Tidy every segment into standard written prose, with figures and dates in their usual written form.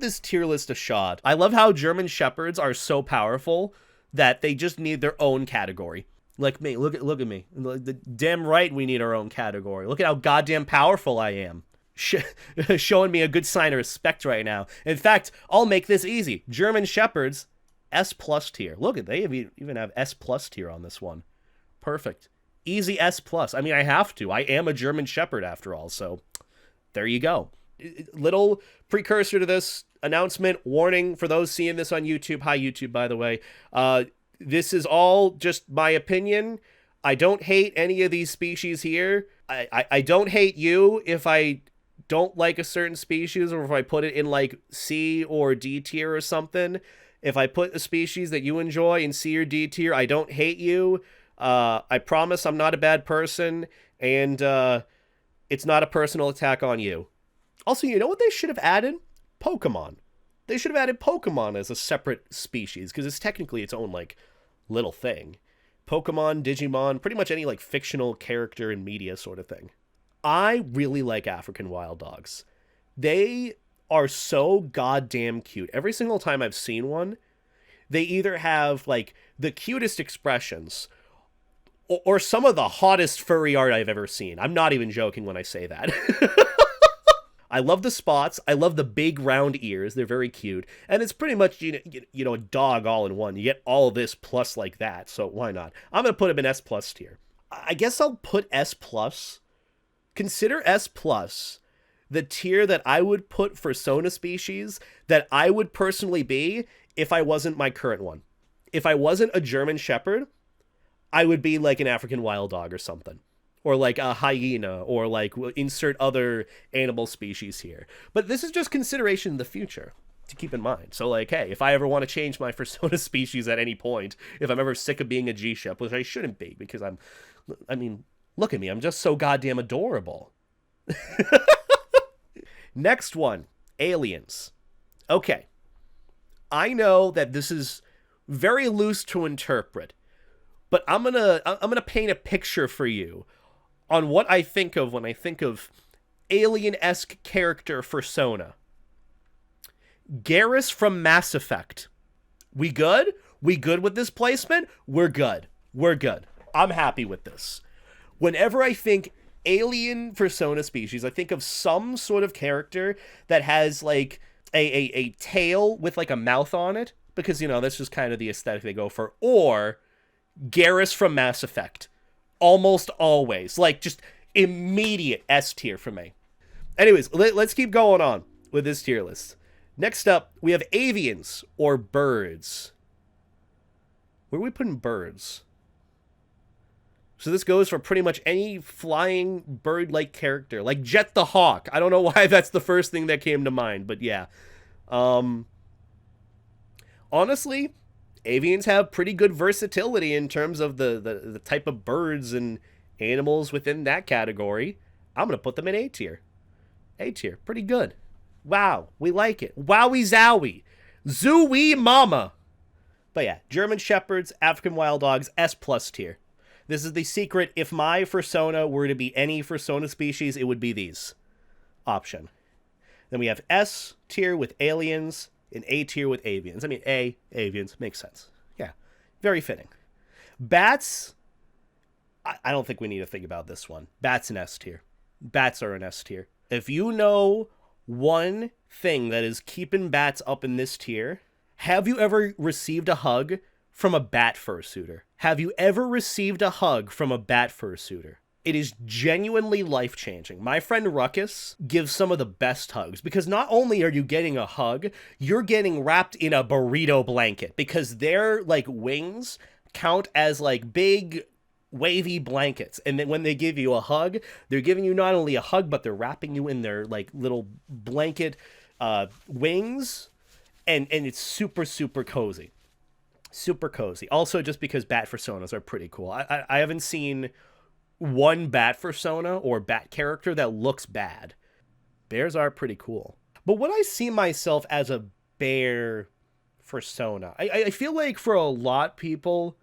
this tier list a shot. I love how German Shepherds are so powerful that they just need their own category. Like me, look at me. Damn right we need our own category. Look at how goddamn powerful I am. Showing me a good sign of respect right now. In fact, I'll make this easy. German Shepherds, S+ tier. Look at, they even have S+ tier on this one. Perfect. Easy S+. I mean, I have to. I am a German Shepherd after all, so there you go. Little precursor to this announcement, warning for those seeing this on YouTube. Hi, YouTube, by the way. This is all just my opinion. I don't hate any of these species here. I don't hate you if I don't like a certain species, or if I put it in like C or D tier or something. If I put a species that you enjoy in C or D tier, I don't hate you. I promise I'm not a bad person, and it's not a personal attack on you. Also, you know what they should have added? Pokemon. They should have added Pokemon as a separate species, because it's technically its own, like, little thing. Pokemon, Digimon, pretty much any, like, fictional character in media sort of thing. I really like African wild dogs. They are so goddamn cute. Every single time I've seen one, they either have, like, the cutest expressions, or some of the hottest furry art I've ever seen. I'm not even joking when I say that. I love the spots. I love the big round ears. They're very cute. And it's pretty much, you know, a dog all in one. You get all this plus like that, so why not? I'm going to put him in S+ tier. I guess I'll put S+. Consider S+ the tier that I would put Fursona species that I would personally be if I wasn't my current one. If I wasn't a German Shepherd, I would be like an African wild dog or something. Or like a hyena, or like insert other animal species here. But this is just consideration in the future to keep in mind. So like, hey, if I ever want to change my Fursona species at any point, if I'm ever sick of being a G-Shep, which I shouldn't be, because I mean, look at me, I'm just so goddamn adorable. Next one, aliens. Okay. I know that this is very loose to interpret, but I'm gonna paint a picture for you on what I think of when I think of alien-esque character Fursona. Garrus from Mass Effect. We good? We good with this placement? We're good. We're good. I'm happy with this. Whenever I think alien Fursona species, I think of some sort of character that has like a tail with like a mouth on it, because, you know, that's just kind of the aesthetic they go for. Or Garrus from Mass Effect. Almost always. Like, just immediate S tier for me. Anyways, let's keep going on with this tier list. Next up, we have avians, or birds. Where are we putting birds? So this goes for pretty much any flying bird-like character. Like Jet the Hawk. I don't know why that's the first thing that came to mind, but yeah. Honestly, avians have pretty good versatility in terms of the type of birds and animals within that category. I'm going to put them in A tier. A tier. Pretty good. Wow. We like it. Wowie zowie. Zooey mama. But yeah, German Shepherds, African Wild Dogs, S+ tier. This is the secret. If my Fursona were to be any Fursona species, it would be these. Option. Then we have S tier with aliens, and A tier with avians. I mean, A, avians, makes sense. Yeah, very fitting. Bats, I don't think we need to think about this one. Bats in S tier. Bats are in S tier. If you know one thing that is keeping bats up in this tier, have you ever received a hug from a bat fursuiter? Have you ever received a hug from a bat fursuiter? It is genuinely life-changing. My friend Ruckus gives some of the best hugs, because not only are you getting a hug, you're getting wrapped in a burrito blanket, because their, like, wings count as, like, big, wavy blankets. And then when they give you a hug, they're giving you not only a hug, but they're wrapping you in their, like, little blanket wings, and it's super, super cozy. Super cozy. Also, just because bat Fursonas are pretty cool. I haven't seen one bat Fursona or bat character that looks bad. Bears are pretty cool. But would I see myself as a bear Fursona? I feel like for a lot of people,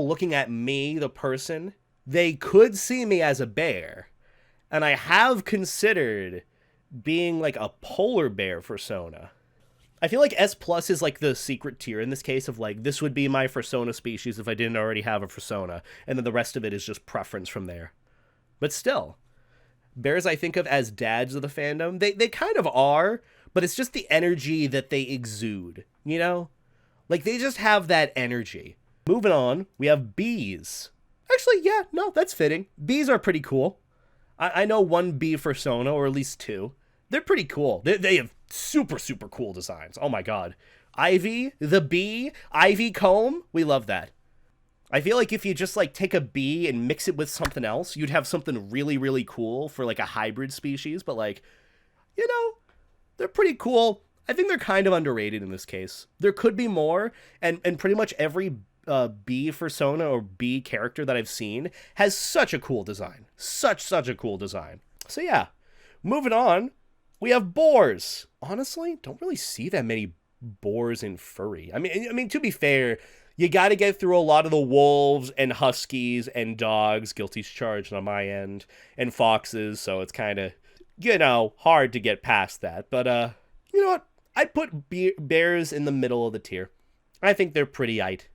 looking at me, the person, they could see me as a bear. And I have considered being like a polar bear Fursona. I feel like S plus is like the secret tier in this case of like, this would be my Fursona species if I didn't already have a Fursona, and then the rest of it is just preference from there. But still, bears I think of as dads of the fandom. They kind of are, but it's just the energy that they exude, you know? Like, they just have that energy. Moving on, we have bees. Actually, yeah, no, that's fitting. Bees are pretty cool. I know one bee Fursona, or at least two. They're pretty cool. They have super, super cool designs. Oh my god. Ivy, the bee, ivy comb, we love that. I feel like if you just like take a bee and mix it with something else, you'd have something really, really cool for like a hybrid species, but like, you know, they're pretty cool. I think they're kind of underrated in this case. There could be more, and pretty much every bee Fursona or bee character that I've seen has such a cool design. Such a cool design. So yeah, moving on, we have boars. Honestly, don't really see that many boars in furry. I mean, to be fair, you got to get through a lot of the wolves and huskies and dogs, guilty's charged on my end, and foxes, so it's kind of, you know, hard to get past that. But, you know what? I'd put bears in the middle of the tier. I think they're pretty-ite.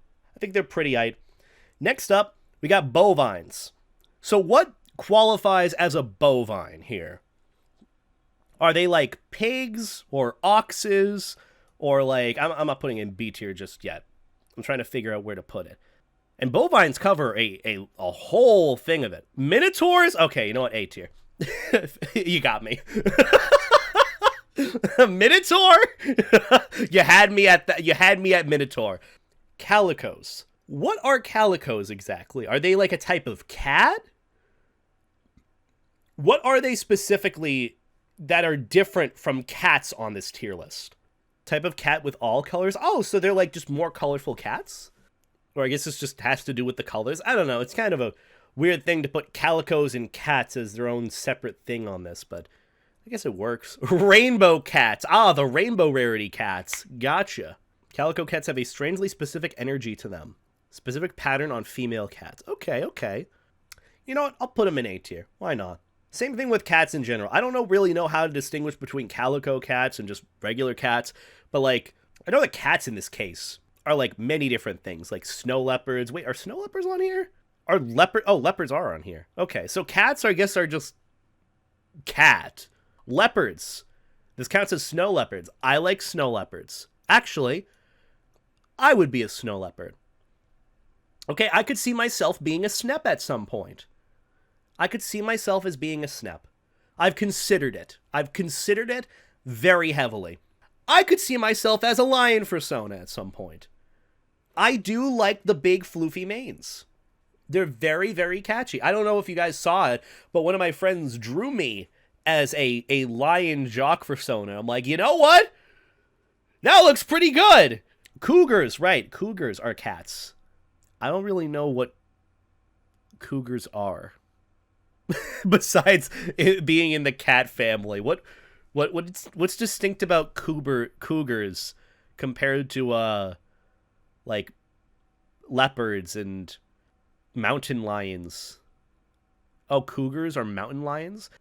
Next up, we got bovines. So what qualifies as a bovine here? Are they like pigs or oxes? Or like, I'm not putting in B tier just yet. I'm trying to figure out where to put it. And bovines cover a whole thing of it. Minotaurs? Okay, you know what? A tier. You got me. Minotaur? You had me at Minotaur. Calicos. What are calicos exactly? Are they like a type of cat? What are they specifically that are different from cats on this tier list? Type of cat with all colors? Oh, so they're like just more colorful cats? Or I guess this just has to do with the colors. I don't know. It's kind of a weird thing to put calicos and cats as their own separate thing on this, but I guess it works. Rainbow cats. Ah, the rainbow rarity cats. Gotcha. Calico cats have a strangely specific energy to them. Specific pattern on female cats. Okay. You know what? I'll put them in A tier. Why not? Same thing with cats in general. I don't really know how to distinguish between calico cats and just regular cats, but like, I know the cats in this case are like many different things, like snow leopards. Wait, are snow leopards on here? Leopards are on here. Okay, so cats, I guess, are just cat. Leopards. This counts as snow leopards. I like snow leopards. Actually, I would be a snow leopard. Okay, I could see myself being a snep at some point. I could see myself as being a snep. I've considered it. Very heavily. I could see myself as a lion Fursona at some point. I do like the big floofy manes. They're very, very catchy. I don't know if you guys saw it, but one of my friends drew me as a lion jock Fursona. I'm like, you know what? That looks pretty good. Cougars, right. Cougars are cats. I don't really know what cougars are. Besides it being in the cat family. What's distinct about cougars compared to like leopards and mountain lions? Oh, cougars are mountain lions?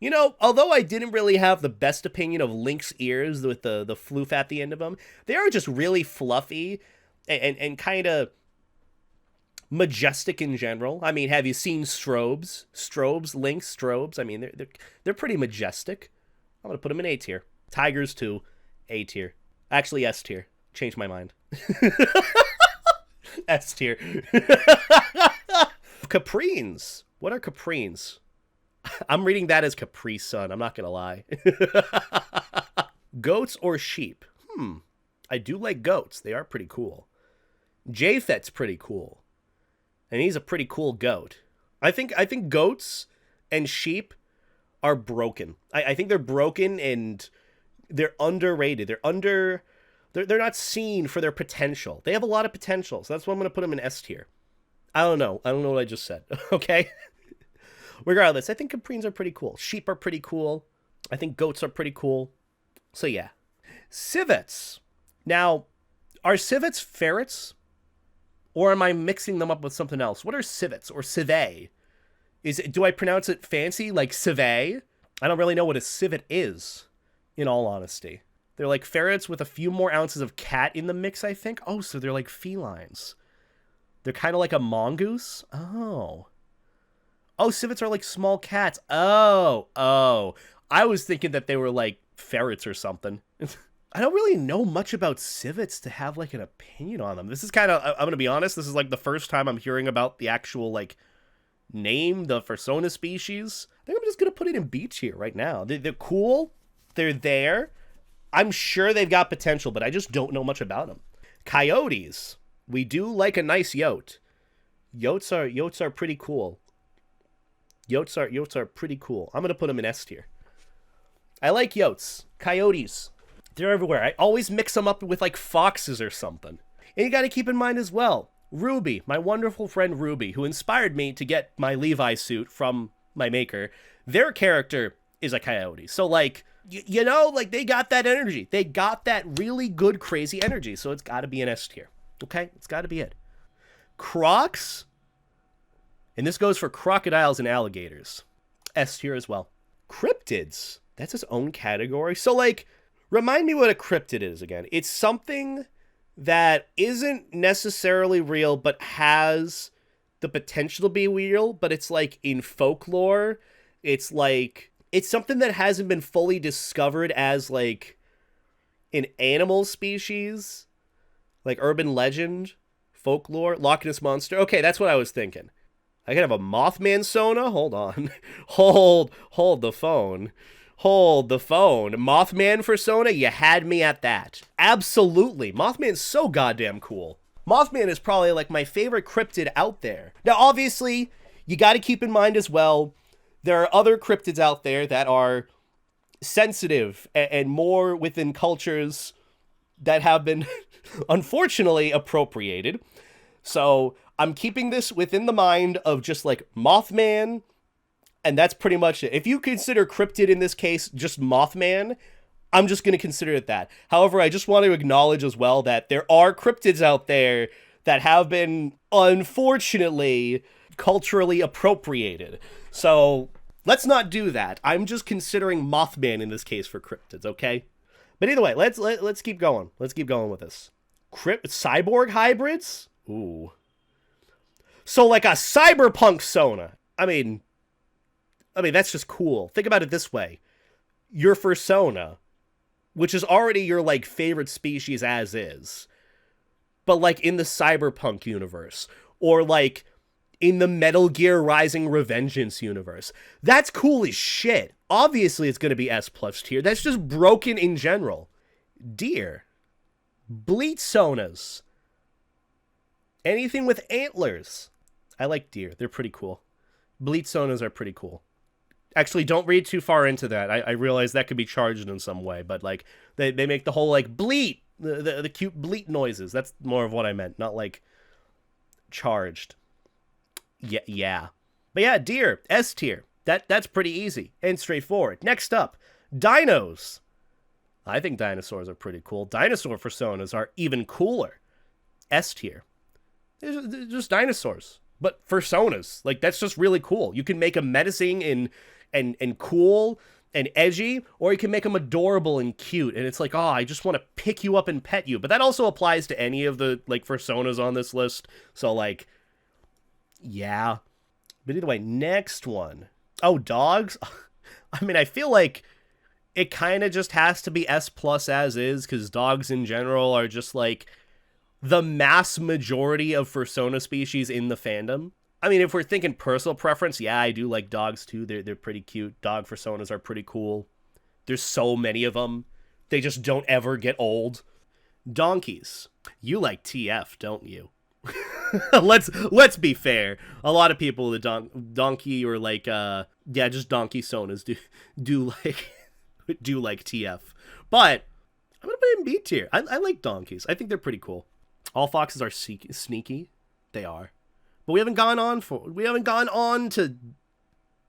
You know, although I didn't really have the best opinion of lynx ears with the floof at the end of them, they are just really fluffy and kind of majestic in general. I mean, have you seen strobes? Lynx strobes. I mean, they're pretty majestic. I'm gonna put them in A tier. Tigers too, A tier. Actually, S tier. Changed my mind. S tier. Caprines. What are caprines? I'm reading that as Capri Sun. I'm not gonna lie. Goats or sheep? I do like goats. They are pretty cool. Japhet's pretty cool. And he's a pretty cool goat. I think goats and sheep are broken. I think they're broken and they're underrated. They're not seen for their potential. They have a lot of potential, so that's why I'm going to put them in S tier. I don't know what I just said, okay? Regardless, I think caprines are pretty cool. Sheep are pretty cool. I think goats are pretty cool. So yeah. Civets. Now, are civets ferrets? Or am I mixing them up with something else? What are civets or civet? Do I pronounce it fancy like civet? I don't really know what a civet is, in all honesty. They're like ferrets with a few more ounces of cat in the mix, I think. Oh, so they're like felines. They're kind of like a mongoose. Oh. Oh, civets are like small cats. Oh. I was thinking that they were like ferrets or something. I don't really know much about civets to have like an opinion on them. This is kind of, I'm going to be honest, this is like the first time I'm hearing about the actual like name, the Fursona species. I think I'm just going to put it in B tier right now. They're cool. They're there. I'm sure they've got potential, but I just don't know much about them. Coyotes. We do like a nice yote. Yotes are pretty cool. Yotes are pretty cool. I'm going to put them in S tier. I like yotes. Coyotes. They're everywhere. I always mix them up with like foxes or something. And you got to keep in mind as well, Ruby, my wonderful friend Ruby, who inspired me to get my Levi suit from my maker, their character is a coyote. So like, you know, like they got that energy. They got that really good, crazy energy. So it's got to be an S tier. Okay? It's got to be it. Crocs. And this goes for crocodiles and alligators. S tier as well. Cryptids. That's its own category. So like, remind me what a cryptid is again. It's something that isn't necessarily real, but has the potential to be real, but it's like in folklore. It's like, it's something that hasn't been fully discovered as like an animal species, like urban legend, folklore, Loch Ness Monster. Okay, that's what I was thinking. I can have a Mothman Sona? Hold on. Hold the phone. Hold the phone. Mothman Fursona? You had me at that. Absolutely. Mothman's so goddamn cool. Mothman is probably like my favorite cryptid out there. Now, obviously, you got to keep in mind as well, there are other cryptids out there that are sensitive and more within cultures that have been unfortunately appropriated. So I'm keeping this within the mind of just like Mothman, and that's pretty much it. If you consider cryptid in this case just Mothman, I'm just going to consider it that. However, I just want to acknowledge as well that there are cryptids out there that have been unfortunately culturally appropriated. So let's not do that. I'm just considering Mothman in this case for cryptids, okay? But either way, let's keep going. Let's keep going with this. Cyborg hybrids? Ooh. So like a cyberpunk Sona. I mean, that's just cool. Think about it this way. Your Fursona, which is already your like favorite species as is, but like in the cyberpunk universe, or like in the Metal Gear Rising Revengeance universe. That's cool as shit. Obviously, it's going to be S+ tier. That's just broken in general. Deer. Bleat Sonas. Anything with antlers. I like deer. They're pretty cool. Bleat Sonas are pretty cool. Actually, don't read too far into that. I realize that could be charged in some way, but like they make the whole like bleat, the cute bleat noises. That's more of what I meant, not like charged. Yeah. But yeah, deer, S tier. That's pretty easy and straightforward. Next up, dinos. I think dinosaurs are pretty cool. Dinosaur Fursonas are even cooler. S tier. They're just dinosaurs, but Fursonas. Like, that's just really cool. You can make them menacing and cool and edgy, or you can make them adorable and cute. And it's like, oh, I just want to pick you up and pet you. But that also applies to any of the like Fursonas on this list. So like, yeah. But either way, next one. Oh, dogs? I mean, I feel like it kind of just has to be S+ as is, because dogs in general are just like the mass majority of Fursona species in the fandom. I mean, if we're thinking personal preference, yeah, I do like dogs too. They're pretty cute. Dog Fursonas are pretty cool. There's so many of them. They just don't ever get old. Donkeys. You like TF, don't you? let's be fair. A lot of people with donkey or like just donkey sonas do like TF. But I'm gonna put it in B tier. I like donkeys. I think they're pretty cool. All foxes are sneaky. They are. But we haven't gone on to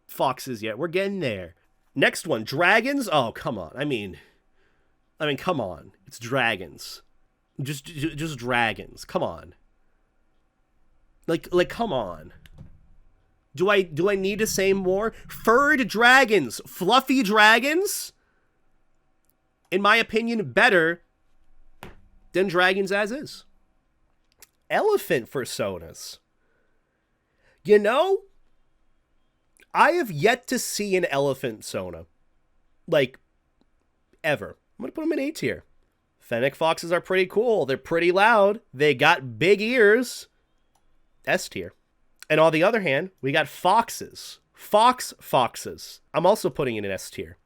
foxes yet. We're getting there. Next one, dragons. Oh, come on. I mean, come on. It's dragons. Just dragons. Come on. Like, come on. Do I need to say more? Furred dragons, fluffy dragons, in my opinion, better than dragons as is. Elephant Fursonas. You know, I have yet to see an elephant Sona. Like, ever. I'm going to put them in A tier. Fennec foxes are pretty cool. They're pretty loud. They got big ears. S tier. And on the other hand, we got foxes. Foxes. I'm also putting in an S tier.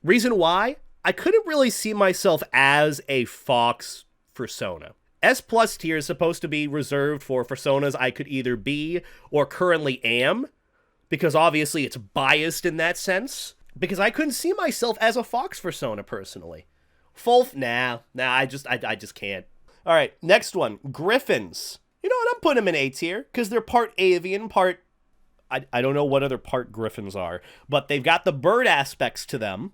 Reason why? I couldn't really see myself as a fox Fursona. S plus tier is supposed to be reserved for Fursonas I could either be or currently am, because obviously it's biased in that sense, because I couldn't see myself as a fox Fursona personally. Nah, I just can't. All right, next one, griffins. You know what, I'm putting them in A tier, because they're part avian, part, I don't know what other part griffins are, but they've got the bird aspects to them,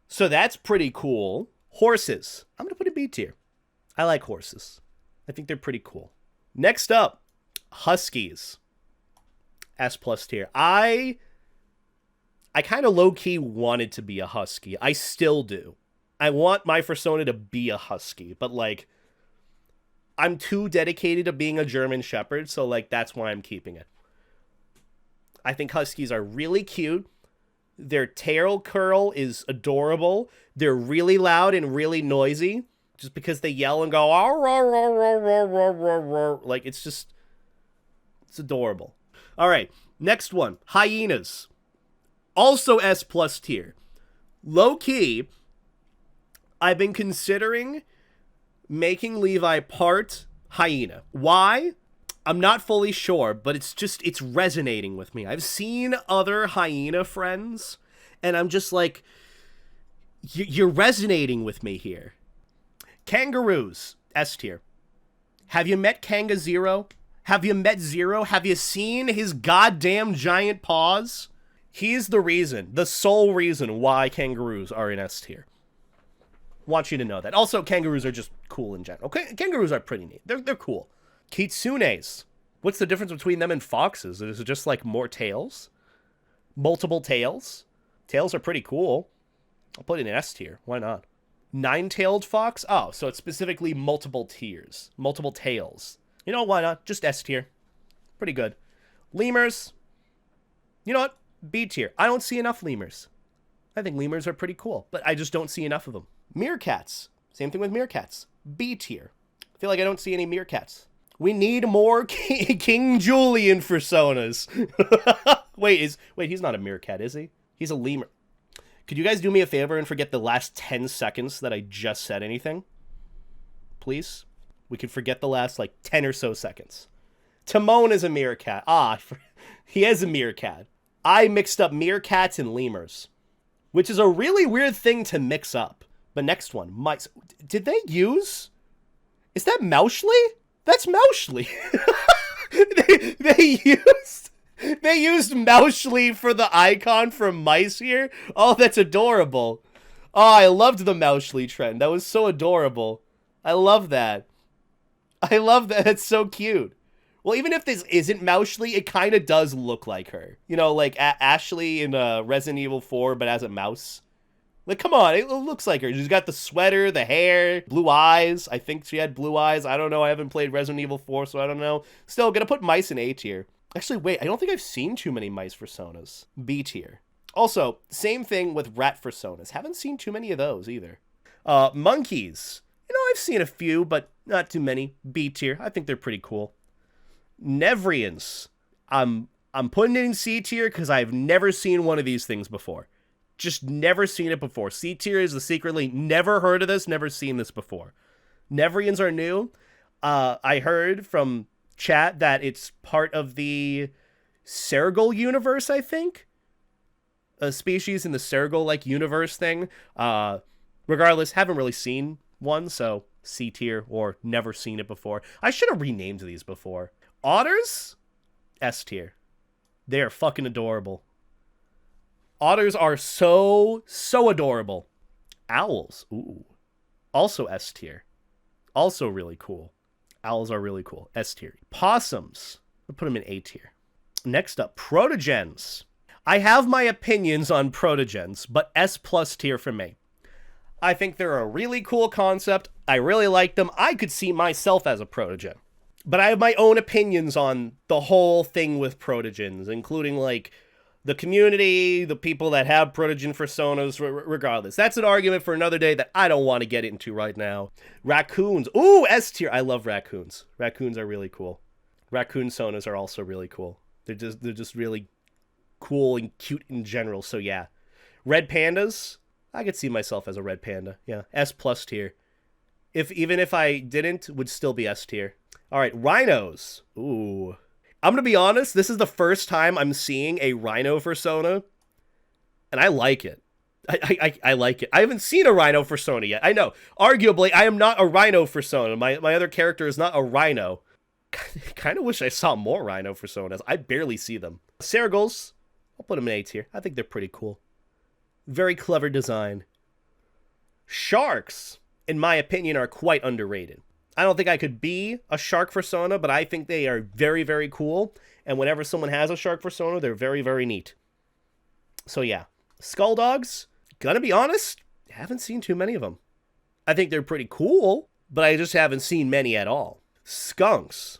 so that's pretty cool. Horses, I'm going to put in B tier. I like horses. I think they're pretty cool. Next up, huskies. S plus tier. I kind of low-key wanted to be a husky. I still do. I want my Fursona to be a husky, but, like, I'm too dedicated to being a German Shepherd, so, like, that's why I'm keeping it. I think huskies are really cute. Their tail curl is adorable. They're really loud and really noisy. Just because they yell and go, like, it's adorable. All right, next one, hyenas. Also S plus tier. Low key, I've been considering making Levi part hyena. Why? I'm not fully sure, but it's resonating with me. I've seen other hyena friends, and I'm just like, you're resonating with me here. Kangaroos, S tier. Have you met Kanga Zero? Have you met Zero? Have you seen his goddamn giant paws? He's the reason, the sole reason why kangaroos are in S tier. Want you to know that. Also, kangaroos are just cool in general. Okay, kangaroos are pretty neat. They're cool. Kitsunes. What's the difference between them and foxes? Is it just like more tails? Multiple tails? Tails are pretty cool. I'll put it in S tier. Why not? Nine-tailed fox? Oh, so it's specifically multiple tiers. Multiple tails. You know, why not? Just S tier. Pretty good. Lemurs. You know what? B tier. I don't see enough lemurs. I think lemurs are pretty cool, but I just don't see enough of them. Meerkats. Same thing with meerkats. B tier. I feel like I don't see any meerkats. We need more King Julian Fursonas. Wait, he's not a meerkat, is he? He's a lemur. Could you guys do me a favor and forget the last 10 seconds that I just said anything? Please? We could forget the last, like, 10 or so seconds. Timon is a meerkat. He is a meerkat. I mixed up meerkats and lemurs, which is a really weird thing to mix up. But next one, mice. Did they use... Is that Mauschly? That's Mauschly. They used Mauschly for the icon for mice here. Oh, that's adorable. Oh, I loved the Mauschly trend. That was so adorable. I love that. It's so cute. Well, even if this isn't Mauschly, it kind of does look like her. You know, like Ashley in Resident Evil 4, but as a mouse. Like, come on, it looks like her. She's got the sweater, the hair, blue eyes. I think she had blue eyes. I don't know. I haven't played Resident Evil 4, so I don't know. Still, gonna put mice in A tier. Actually, wait, I don't think I've seen too many mice Fursonas. B tier. Also, same thing with rat Fursonas. Haven't seen too many of those either. Monkeys. You know, I've seen a few, but not too many. B tier. I think they're pretty cool. Nevrians. I'm putting it in C tier because I've never seen one of these things before. Just never seen it before. C tier is the secretly never heard of this, never seen this before. Nevrians are new. I heard from chat that it's part of the Sergal universe, I think. A species in the Sergal like universe thing. Regardless, haven't really seen one, so C tier or never seen it before. I should have renamed these before. Otters? S tier. They are fucking adorable. Otters are so adorable. Owls. Ooh. Also S tier. Also really cool. Owls are really cool. S tier. Possums. I'll put them in A tier. Next up, Protogens. I have my opinions on Protogens, but S+ tier for me. I think they're a really cool concept. I really like them. I could see myself as a Protogen. But I have my own opinions on the whole thing with Protogens, including, like, the community, the people that have Protogen Fursonas, regardless. That's an argument for another day that I don't want to get into right now. Raccoons. Ooh, S tier. I love raccoons. Raccoons are really cool. Raccoon Sonas are also really cool. They're just really cool and cute in general, so yeah. Red pandas. I could see myself as a red panda. Yeah, S+ tier. Even if I didn't, would still be S tier. All right, rhinos. Ooh. I'm going to be honest, this is the first time I'm seeing a rhino Fursona, and I like it. I like it. I haven't seen a rhino Fursona yet. I know. Arguably, I am not a rhino Fursona. My other character is not a rhino. Kind of wish I saw more rhino Fursonas. I barely see them. Sergals, I'll put them in A tier. I think they're pretty cool. Very clever design. Sharks, in my opinion, are quite underrated. I don't think I could be a shark Fursona, but I think they are very, very cool. And whenever someone has a shark Fursona, they're very, very neat. So yeah. Skull dogs, gonna be honest, haven't seen too many of them. I think they're pretty cool, but I just haven't seen many at all. Skunks,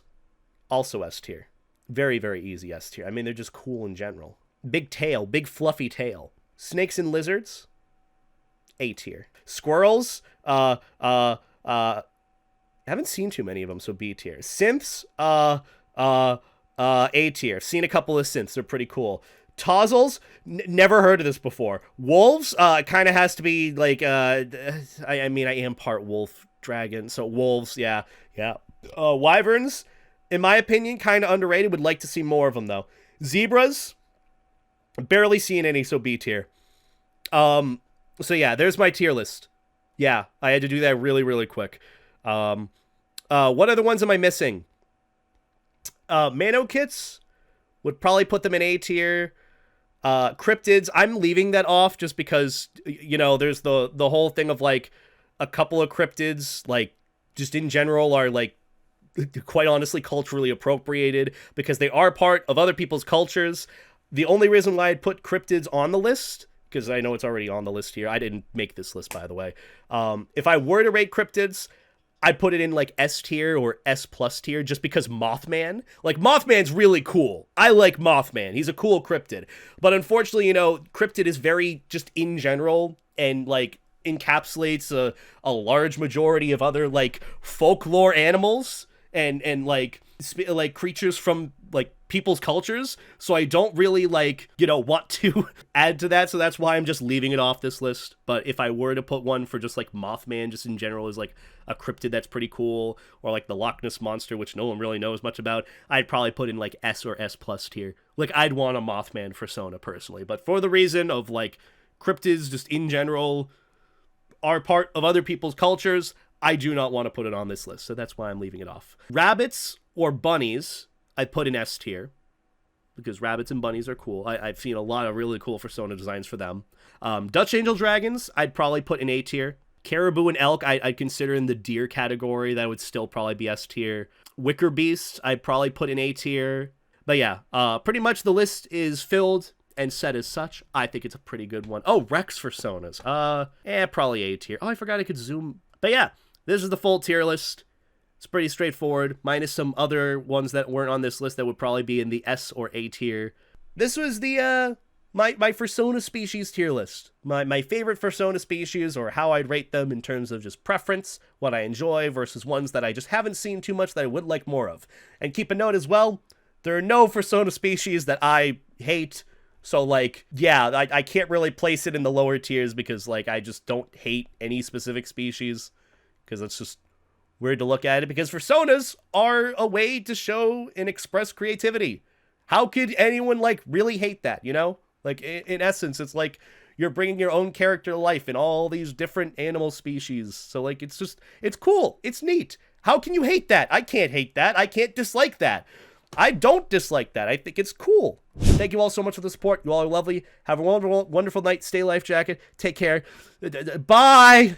also S tier. Very, very easy S tier. I mean, they're just cool in general. Big tail, big fluffy tail. Snakes and lizards, A tier. Squirrels, haven't seen too many of them, so B tier. Synths, A tier. Seen a couple of synths, they're pretty cool. Tozzles, never heard of this before. Wolves, kind of has to be like, I mean, I am part wolf dragon, so wolves, yeah. Wyverns, in my opinion, kind of underrated. Would like to see more of them, though. Zebras, barely seen any, so B tier. So yeah, there's my tier list. Yeah, I had to do that really, really quick. What other ones am I missing? Manokits, would probably put them in A tier. Cryptids, I'm leaving that off just because, you know, there's the whole thing of, like, a couple of cryptids, like, just in general are, like, quite honestly culturally appropriated because they are part of other people's cultures. The only reason why I'd put cryptids on the list, because I know it's already on the list here. I didn't make this list, by the way. If I were to rate cryptids, I'd put it in, like, S tier or S+ tier just because Mothman. Like, Mothman's really cool. I like Mothman. He's a cool cryptid. But unfortunately, you know, cryptid is very just in general and, like, encapsulates a large majority of other, like, folklore animals and like creatures from, like, people's cultures. So I don't really, like, you know, want to add to that. So that's why I'm just leaving it off this list. But if I were to put one for just, like, Mothman, just in general, as, like, a cryptid that's pretty cool, or, like, the Loch Ness Monster, which no one really knows much about, I'd probably put in, like, S or S+ tier. Like, I'd want a Mothman Fursona, personally. But for the reason of, like, cryptids just in general are part of other people's cultures, I do not want to put it on this list. So that's why I'm leaving it off. Rabbits or bunnies, I put in S tier because rabbits and bunnies are cool. I've seen a lot of really cool Fursona designs for them. Dutch Angel Dragons, I'd probably put in A tier. Caribou and elk, I'd consider in the deer category. That would still probably be S tier. Wicker Beast, I'd probably put in A tier. But yeah, pretty much the list is filled and set as such. I think it's a pretty good one. Oh, Rex Fursonas. Probably A tier. Oh, I forgot I could zoom. But yeah, this is the full tier list. It's pretty straightforward, minus some other ones that weren't on this list that would probably be in the S or A tier. This was the my Fursona species tier list. My favorite Fursona species, or how I'd rate them in terms of just preference, what I enjoy versus ones that I just haven't seen too much that I would like more of. And keep a note as well, there are no Fursona species that I hate. So, like, yeah, I can't really place it in the lower tiers because, like, I just don't hate any specific species because it's just weird to look at it, because Fursonas are a way to show and express creativity. How could anyone, like, really hate that, you know? Like, in essence, it's like you're bringing your own character to life in all these different animal species. So, like, it's cool. It's neat. How can you hate that? I can't hate that. I can't dislike that. I don't dislike that. I think it's cool. Thank you all so much for the support. You all are lovely. Have a wonderful, wonderful night. Stay life jacket. Take care. Bye.